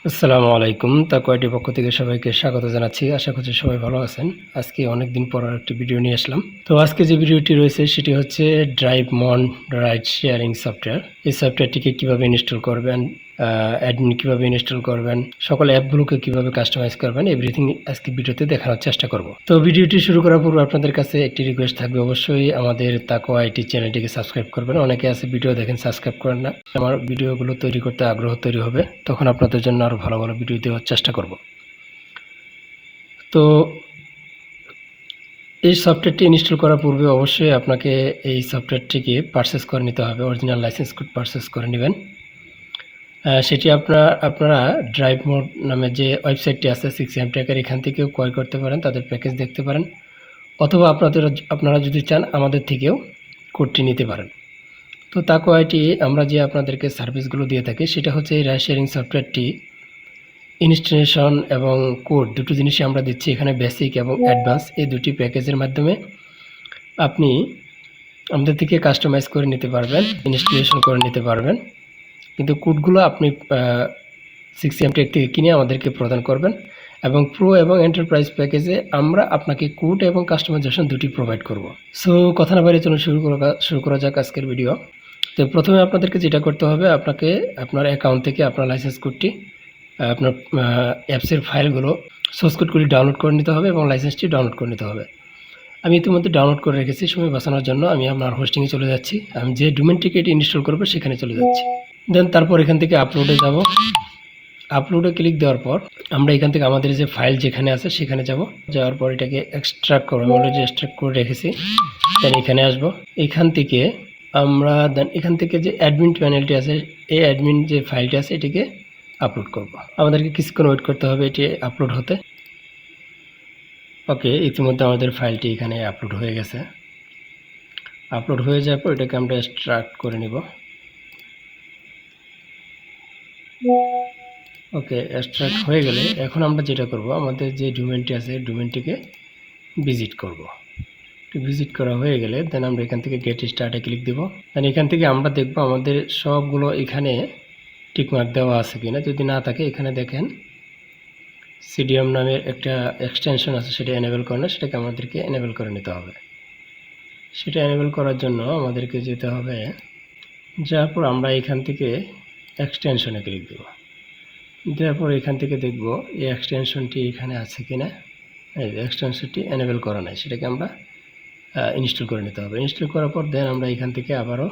আসসালামু আলাইকুম। তাকওয়াইটি পক্ষ থেকে সবাইকে স্বাগত জানাচ্ছি। আশা করছি সবাই ভালো আছেন। আজকে অনেকদিন পর আরেকটি ভিডিও নিয়ে আসলাম। তো আজকে যে ভিডিওটি রয়েছে সেটি হচ্ছে ড্রাইভমন রাইড শেয়ারিং সফটওয়্যার। এই সফটওয়্যারটিকে কিভাবে ইনস্টল করবেন, অ্যাডমিন কিভাবে ইনস্টল করবেন, সকল অ্যাপগুলোকে কিভাবে কাস্টমাইজ করবেন, এভরিথিং আজকে ভিডিওতে দেখানোর চেষ্টা করব। তো ভিডিওটি শুরু করার পূর্বে আপনাদের কাছে একটি রিকোয়েস্ট থাকবে, অবশ্যই আমাদের তাকওয়া আইটি চ্যানেলটিকে সাবস্ক্রাইব করবেন। অনেকে আছে ভিডিও দেখেন সাবস্ক্রাইব করেন না। আমার ভিডিওগুলো তৈরি করতে আগ্রহ তৈরি হবে, তখন আপনাদের জন্য আরও ভালো ভালো ভিডিও দেওয়ার চেষ্টা করব। তো এই সফটওয়্যারটি ইনস্টল করার পূর্বে অবশ্যই আপনাকে এই সফটওয়্যারটিকে পারচেস করে নিতে হবে। অরিজিনাল লাইসেন্স কোড পারচেস করে নেবেন। সেটি আপনারা ড্রাইভ মোড নামে যে ওয়েবসাইটটি আছে 6am ট্র্যাকার, এখান থেকেও ক্রয় করতে পারেন, তাদের প্যাকেজ দেখতে পারেন, অথবা আপনারা যদি চান আমাদের থেকেও কোডটি নিতে পারেন। তো তাকওয়া আইটি আমরা যে আপনাদেরকে সার্ভিসগুলো দিয়ে থাকি সেটা হচ্ছে এই রাইড শেয়ারিং সফটওয়্যারটি ইনস্টলেশন এবং কোড দুটো জিনিসই আমরা দিচ্ছি এখানে, বেসিক এবং অ্যাডভান্স এই দুটি প্যাকেজের মাধ্যমে আপনি আমাদের থেকে কাস্টমাইজ করে নিতে পারবেন, ইনস্টলেশন করে নিতে পারবেন। কিন্তু কোডগুলো আপনি 6am টেক থেকে কিনে আমাদেরকে প্রদান করবেন, এবং প্রো এবং এন্টারপ্রাইজ প্যাকেজে আমরা আপনাকে কোড এবং কাস্টমাইজেশন দুটি প্রোভাইড করব। সো কথা না বাইরে চলুন শুরু করা যাক আজকের ভিডিও। তো প্রথমে আপনাদেরকে যেটা করতে হবে, আপনাকে আপনার অ্যাকাউন্ট থেকে আপনার লাইসেন্স কোডটি, আপনার অ্যাপসের ফাইলগুলো, সোর্স কোডগুলি ডাউনলোড করে নিতে হবে এবং লাইসেন্সটি ডাউনলোড করে নিতে হবে। আমি ইতিমধ্যে ডাউনলোড করে রেখেছি। সময় বাঁচানোর জন্য আমি আমার হোস্টিংয়ে চলে যাচ্ছি। আমি যে ডোমেনটিকে এটি ইনস্টল করবো সেখানে চলে যাচ্ছি। দেন তারপর এখান থেকে আপলোডে যাব। আপলোডে ক্লিক দেওয়ার পর আমরা এখান থেকে আমাদের যে ফাইল যেখানে আছে সেখানে যাব। যাওয়ার পর এটাকে এক্সট্রাক্ট করবো, আমি অলরেডি এক্সট্রাক্ট করে রেখেছি। দেন এখানে আসব। এখান থেকে আমরা এখান থেকে যে অ্যাডমিন প্যানেলটি আছে, এই অ্যাডমিন যে ফাইলটি আছে এটিকে আপলোড করব। আমাদেরকে কিছুক্ষণ ওয়েট করতে হবে এটি আপলোড হতে। ওকে, ইতিমধ্যে আমাদের ফাইলটি এখানে আপলোড হয়ে গেছে। আপলোড হয়ে যাওয়ার পর এটাকে আমরা এক্সট্রাক্ট করে নিব। ওকে, এক্সট্রাক্ট হয়ে গেলে এখন আমরা যেটা করব, আমাদের যে ডোমেনটি আছে ডোমেনটিকে ভিজিট করব। ভিজিট করা হয়ে গেলে দেন আমরা এখান থেকে গেট স্টার্টে ক্লিক দেব। দেন এখান থেকে আমরা দেখব আমাদের সবগুলো এখানে টিকমার্ক দেওয়া আছে কিনা। যদি না থাকে এখানে দেখেন সিডিএম নামের একটা এক্সটেনশন আছে, সেটা এনেবল করে না, সেটাকে আমাদেরকে এনেবল করে নিতে হবে। সেটা এনেবল করার জন্য আমাদেরকে যেতে হবে, যাওয়ার পর আমরা এখান থেকে এক্সটেনশনে ক্লিক দেব। দেওয়ার পর এখান থেকে দেখব এই এক্সটেনশনটি এখানে আছে কিনা। এই এক্সটেনশনটি এনেবল করা নাই, সেটাকে আমরা ইনস্টল করে নিতে হবে। ইনস্টল করার পর দেন আমরা এখান থেকে আবারও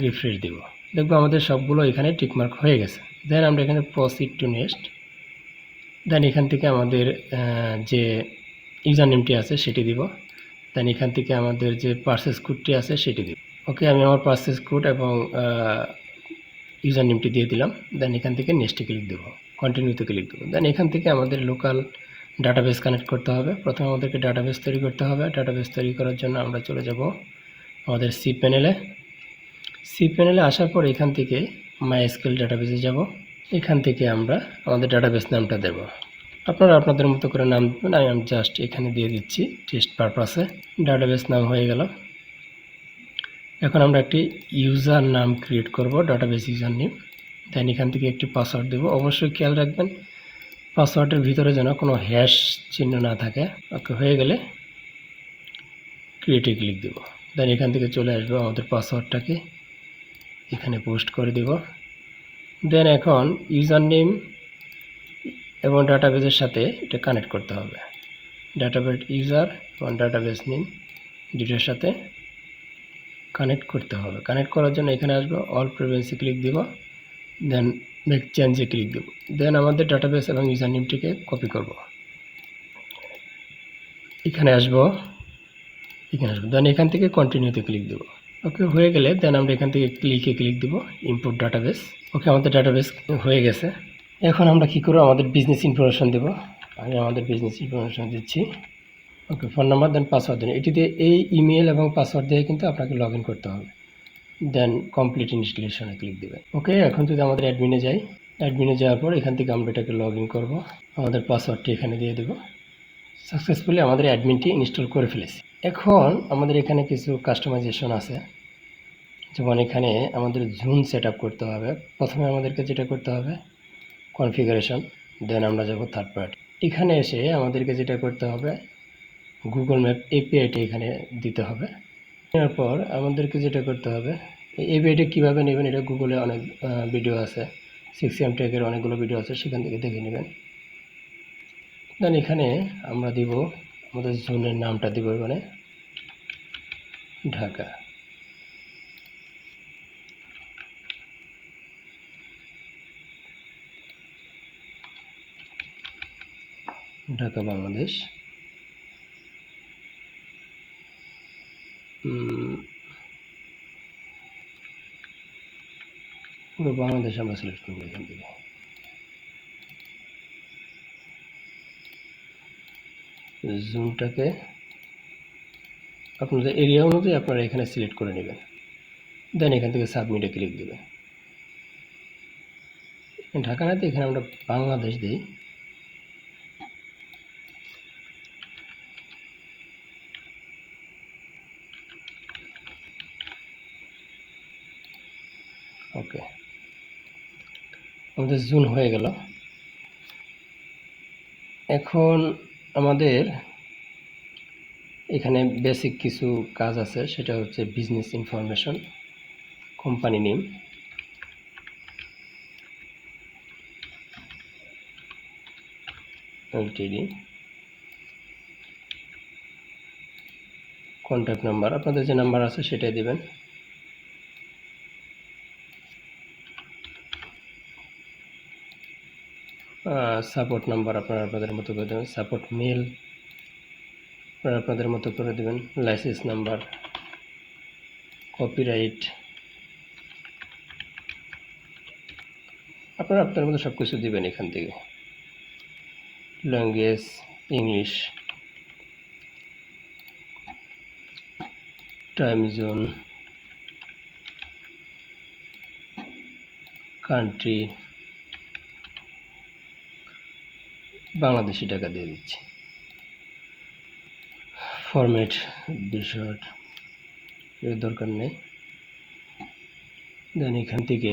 রিফ্রেশ দেব। দেখবো আমাদের সবগুলো এখানে টিকমার্ক হয়ে গেছে। দেন আমরা এখানে প্রসিড টু নেক্সট। দেন এখান থেকে আমাদের যে ইউজার নেমটি আছে সেটি দিব। দেন এখান থেকে আমাদের যে পারচেস কোডটি আছে সেটি দিব। ওকে, আমি আমার পারচেস কোড এবং ইউজার নেমটি দিয়ে দিলাম। দেন এখান থেকে নেক্সটে ক্লিক দেবো, কন্টিনিউতে ক্লিক দেবো। দেন এখান থেকে আমাদের লোকাল ডাটাবেস কানেক্ট করতে হবে। প্রথমে আমাদেরকে ডাটাবেস তৈরি করতে হবে। ডাটাবেস তৈরি করার জন্য আমরা চলে যাব আমাদের সি প্যানেলে। সি প্যানেলে আসার পর এখান থেকে মাইএসকিউএল ডাটাবেসে যাব। এখান থেকে আমরা আমাদের ডাটাবেস নামটা দেব। আপনারা আপনাদের মতো করে নাম দেবেন, আমি জাস্ট এখানে দিয়ে দিচ্ছি টেস্ট পারপাসে। ডাটাবেস নাম হয়ে গেল। এখন আমরা একটি ইউজার নাম ক্রিয়েট করব, ডাটাবেস ইউজার নেম। দেন এখান থেকে একটি পাসওয়ার্ড দেব। অবশ্যই খেয়াল রাখবেন পাসওয়ার্ডের ভিতরে যেন কোনো হ্যাশ চিহ্ন না থাকে। ওকে, হয়ে গেলে ক্রিয়েটে ক্লিক দেব। দেন এখান থেকে চলে আসবো, আমাদের পাসওয়ার্ডটাকে এখানে পোস্ট করে দেব। দেন এখন ইউজার নেম এবং ডাটাবেসের সাথে এটা কানেক্ট করতে হবে। ডাটাবেস ইউজার এবং ডাটাবেস নেম দুটোর সাথে কানেক্ট করতে হবে। কানেক্ট করার জন্য এখানে আসবো, অল প্রিভিয়াসি ক্লিক দিব। দেন মেক চেঞ্জে ক্লিক দেব। দেন আমাদের ডাটাবেস এবং ইউজার নেমটিকে কপি করব। এখানে আসবো, দেন এখান থেকে কন্টিনিউতে ক্লিক দেব। ওকে, হয়ে গেলে দেন আমরা এখান থেকে ক্লিক দেব ইম্পোর্ট ডাটাবেস। ওকে, আমাদের ডাটাবেস হয়ে গেছে। এখন আমরা কী করব, আমাদের বিজনেস ইনফরমেশন দেব। আমি আমাদের বিজনেস ইনফরমেশন দিচ্ছি। ওকে, ফোন নাম্বার দেন পাসওয়ার্ড দেন। এটিতে এই ইমেল এবং পাসওয়ার্ড দিয়ে কিন্তু আপনাকে লগ ইন করতে হবে। দেন কমপ্লিট ইনস্টলেশনে ক্লিক দেবেন। ওকে, এখন যদি আমাদের অ্যাডমিনে যাই, অ্যাডমিনে যাওয়ার পর এখান থেকে আমরা এটাকে লগ ইন করবো। আমাদের পাসওয়ার্ডটি এখানে দিয়ে দেবো। সাকসেসফুলি আমাদের অ্যাডমিনটি ইনস্টল করে ফেলেছি। এখন আমাদের এখানে কিছু কাস্টমাইজেশন আছে, যেমন এখানে আমাদের জুম সেট আপ করতে হবে। প্রথমে আমাদেরকে যেটা করতে হবে, কনফিগারেশন, দেন আমরা যাব থার্ড পার্টি। এখানে এসে আমাদেরকে যেটা করতে হবে, গুগল ম্যাপ এপিআইটা এখানে দিতে হবে। নেওয়ার পর আমাদেরকে যেটা করতে হবে, এই এপিআইটা কীভাবে নেবেন এটা গুগলে অনেক ভিডিও আছে, 6am ট্যাগের অনেকগুলো ভিডিও আছে, সেখান থেকে দেখে নেবেন। দেন এখানে আমরা দিব আমাদের জোনের নামটা দিব, এখানে ঢাকা। ঢাকা বাংলাদেশ। পুরো বাংলাদেশ আমরা সিলেক্ট করবো এখান থেকে। জোনটাকে আপনাদের এরিয়া অনুযায়ী আপনারা এখানে সিলেক্ট করে নেবেন। দেন এখান থেকে সাবমিটে ক্লিক দেবেন। ঢাকা নাতে এখানে আমরা বাংলাদেশ দিই। ওকে, আমাদের জুন হয়ে গেল। এখন আমাদের এখানে বেসিক কিছু কাজ আছে, সেটা হচ্ছে business information, company name, Ltd, contact number, আপনাদের যে নাম্বার আছে সেটাই দেবেন। সাপোর্ট নাম্বার আপনারা আপনাদের মতো করে দেবেন, সাপোর্ট মেল আপনারা আপনাদের মতো করে দেবেন, লাইসেন্স নাম্বার, কপিরাইট আপনারা আপনার মতো সব কিছু দেবেন এখান থেকে। Language English, time zone, country, Bangladeshi টাকা দিয়ে দিচ্ছি। ফরম্যাট বিষয় এর দরকার নেই। দেন এখান থেকে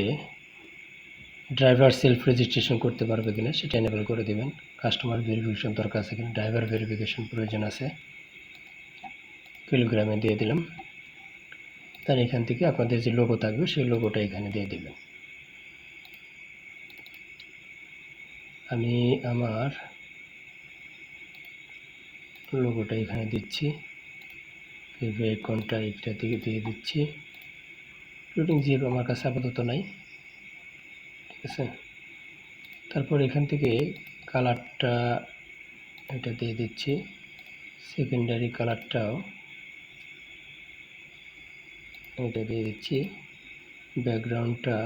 ড্রাইভার সেলফ রেজিস্ট্রেশন করতে পারবে কিনা সেটা এনেবল করে দেবেন। কাস্টমার ভেরিফিকেশন দরকার আছে কিনা, ড্রাইভার ভেরিফিকেশন প্রয়োজন আছে, কিলোগ্রামে দিয়ে দিলাম। তার এখান থেকে আপনাদের যে লোগো থাকবে সেই লোগোটা এখানে দিয়ে দেবেন। আমি আমার লোগোটা এখানে দিচ্ছি, কোনটা এটা থেকে দিয়ে দিচ্ছি। ফ্লোটিং জিপ আমার কাছে আপাতত নাই, ঠিক আছে। তারপর এখান থেকে কালারটা এটা দিয়ে দিচ্ছি, সেকেন্ডারি কালারটাও এটা দিয়ে দিচ্ছি, ব্যাকগ্রাউন্ডটা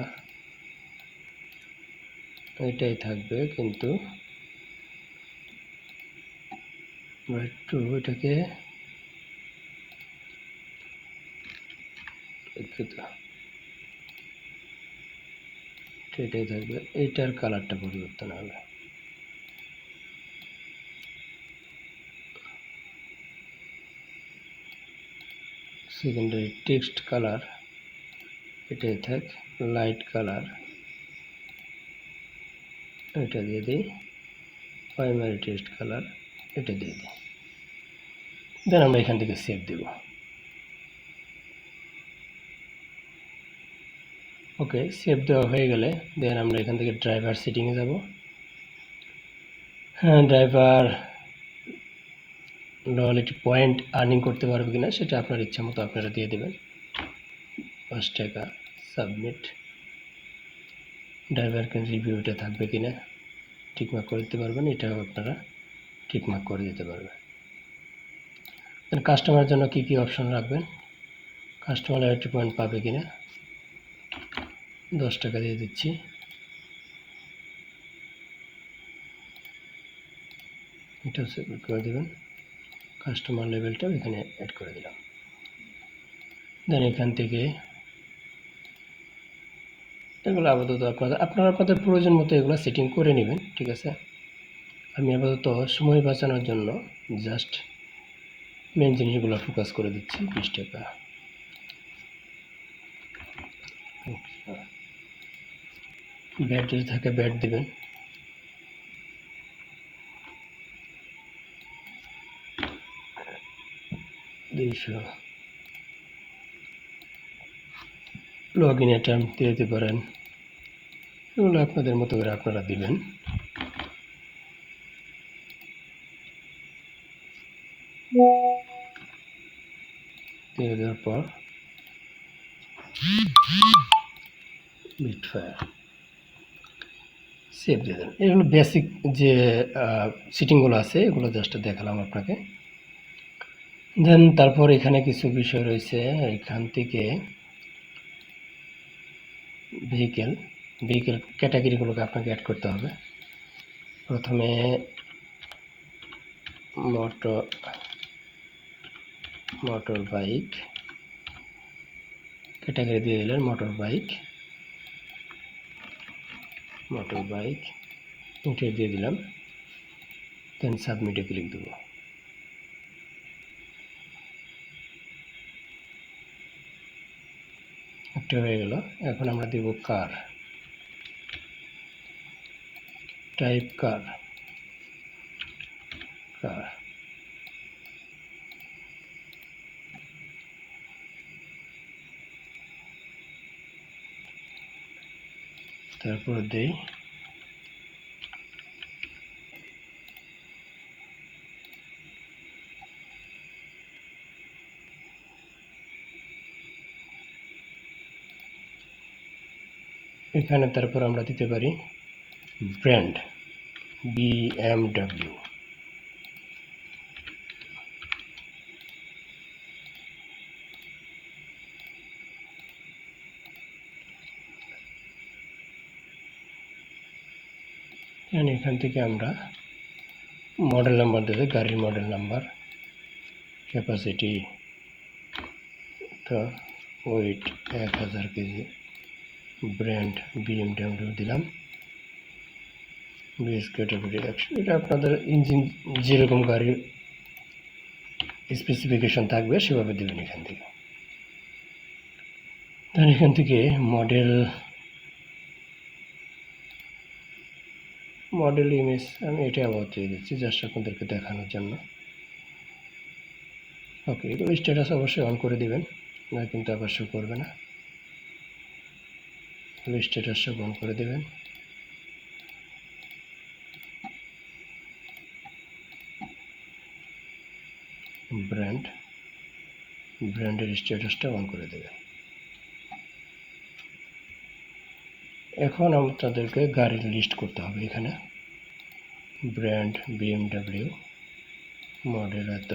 এটাই থাকবে, কিন্তু একটু এটাকে এটাই থাকবে, এইটার কালারটা পরিবর্তন হবে। সেকেন্ডারি টেক্সট কালার এটাই থাক, লাইট কালার এটা দিয়ে দিই, প্রাইমারি টেক্সট কালার এটা দিয়ে দিই। দেন আমরা এখান থেকে সেভ দেব। ওকে, সেভ দেওয়া হয়ে গেলে দেন আমরা এখান থেকে ড্রাইভার সেটিংয়ে যাব। হ্যাঁ, ড্রাইভার লয়ালিটি পয়েন্ট আর্নিং করতে পারবে কিনা সেটা আপনার ইচ্ছা মতো আপনারা দিয়ে দেবেন। 5 টাকা, সাবমিট। ড্রাইভার রিভিউটা থাকবে কিনা টিকমার্ক করে দিতে পারবেন, এটাও আপনারা টিকমার্ক করে দিতে পারবেন। কাস্টমারের জন্য কি কি অপশন রাখবেন, কাস্টমার লয়ালিটি পয়েন্ট পাবে কিনা, 10 টাকা দিয়ে দিচ্ছি। এটা সেভ করে দেবেন, কাস্টমার লেভেলটাও এখানে অ্যাড করে দিলাম। দেন এখান থেকে এগুলো আপাতত আপনারা আপনাদের প্রয়োজন মতো এগুলো সেটিং করে নেবেন, ঠিক আছে। আমি আপাতত সময় বাঁচানোর জন্য জাস্ট মেন জিনিসগুলো ফোকাস করে দিচ্ছি। 20 টাকা, ব্যাট যদি থাকে ব্যাট দেবেন, 200 লগ ইন টাইম দিয়ে দিতে পারেন, এগুলো আপনাদের মতো করে আপনারা দিবেন। দিয়ে দেওয়ার পর বিটফায়ার সেভ দিয়ে দেন। এগুলো বেসিক যে সিটিংগুলো আছে এগুলো জাস্ট দেখালাম আপনাকে। দেন তারপর এখানে কিছু বিষয় রয়েছে, এখান থেকে ভেহিকেল ক্যাটাগরিগুলোকে আপনাকে অ্যাড করতে হবে। প্রথমে মোটর বাইক ক্যাটাগরি দিয়ে দিলেন, মোটর বাইক এন্টার দিয়ে দিলাম। দেন সাবমিটে ক্লিক দেবো। একটা হয়ে গেল। এখন আমরা দেব কার, টাইপ কার। তারপর দেই এখানে, তারপর আমরা দিতে পারি ব্র্যান্ড BMW। এখান থেকে আমরা মডেল নাম্বার দেবে, গাড়ির মডেল নাম্বার, ক্যাপাসিটি তো ওয়েট 1000 কেজি, ব্র্যান্ড BMW দিলাম, বেস ক্যাটাগরি 100। এটা আপনাদের ইঞ্জিন যেরকম গাড়ির স্পেসিফিকেশন থাকবে সেভাবে দেবেন এখান থেকে। তাহলে এখান থেকে মডেল ইমেজ আমি এটা আবার দিয়ে দিচ্ছি জাস্ট আপনাদেরকে দেখানোর জন্য। ওকে, এগুলো স্ট্যাটাস অবশ্যই অন করে দিবেন, না কিন্তু আবার শো করবে না। স্ট্যাটাস সব অন করে দেবেন। ব্র্যান্ডের স্ট্যাটাসটা অন করে দেবেন। এখন আপনাদেরকে গাড়ির লিস্ট করতে হবে। এখানে ব্র্যান্ড BMW, মডেল এত,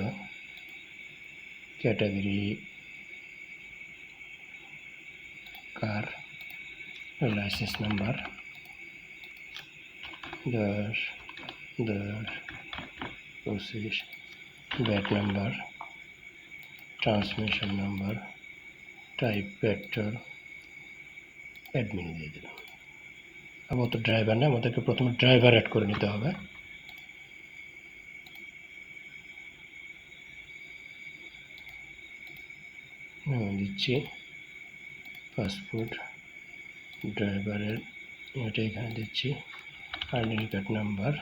ক্যাটাগরি কার, লাইসেন্স নাম্বার 10/10/25, ব্যাট number, transmission number, type petrol, admin দিয়ে দিলাম। আবার তো ড্রাইভার না, আমাদেরকে প্রথমে ড্রাইভার অ্যাড করে নিতে হবে। দিচ্ছি পাসপোর্ট, ড্রাইভারের এটা এখানে দিচ্ছি, আইডেন্টি কার্ড নাম্বার,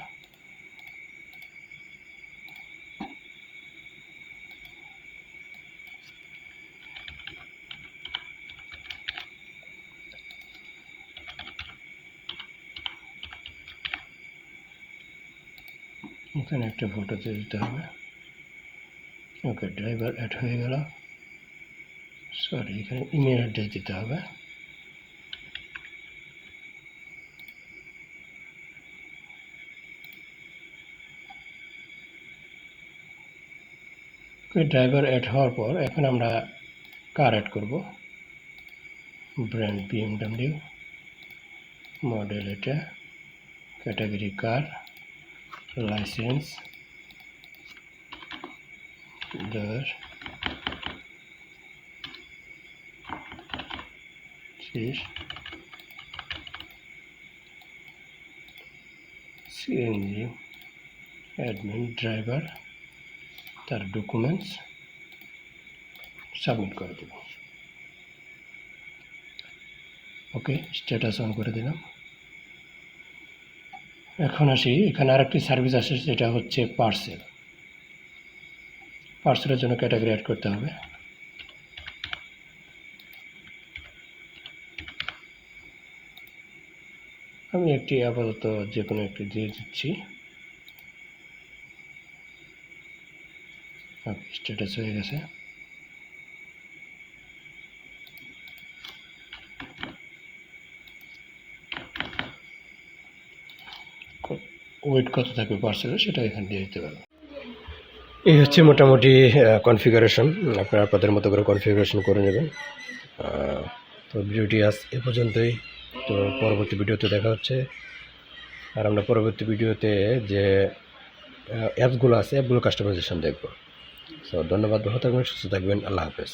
এখানে একটা ফটো দিয়ে দিতে হবে। ওকে, ড্রাইভার অ্যাড হয়ে গেল। সরি, এখানে ইমেল অ্যাড্রেস দিতে হবে। ড্রাইভার অ্যাড হওয়ার পর এখন আমরা কার অ্যাড করব। ব্র্যান্ড BMW, মডেল এটা, category car, licence 10/30, CNG, admin, driver, তার ডকুমেন্টস, সাবমিট করে দেব। ওকে, স্ট্যাটাস অন করে দিলাম। এখন আসি, এখানে আরেকটি সার্ভিস আসে, যেটা হচ্ছে পার্সেলের জন্য ক্যাটাগরি অ্যাড করতে হবে। আমি একটি আপাতত যে কোনো একটি দিয়ে দিচ্ছি। স্ট্যাটাস হয়ে গেছে। ওয়েট কত থাকবে পার্সেলের সেটা এখানে দিয়ে দিতে পারবেন। এই হচ্ছে মোটামুটি কনফিগারেশন। আপনারা আপনাদের মতো করে কনফিগারেশন করে নেবেন। তো ভিডিওটি আজ এ পর্যন্তই। তো পরবর্তী ভিডিওতে দেখা হচ্ছে। আর আমরা পরবর্তী ভিডিওতে যে অ্যাপসগুলো আছে অ্যাপগুলো কাস্টমাইজেশন দেখব। সো ধন্যবাদ, ভালো থাকবেন, সুস্থ থাকবেন, আল্লাহ হাফেজ।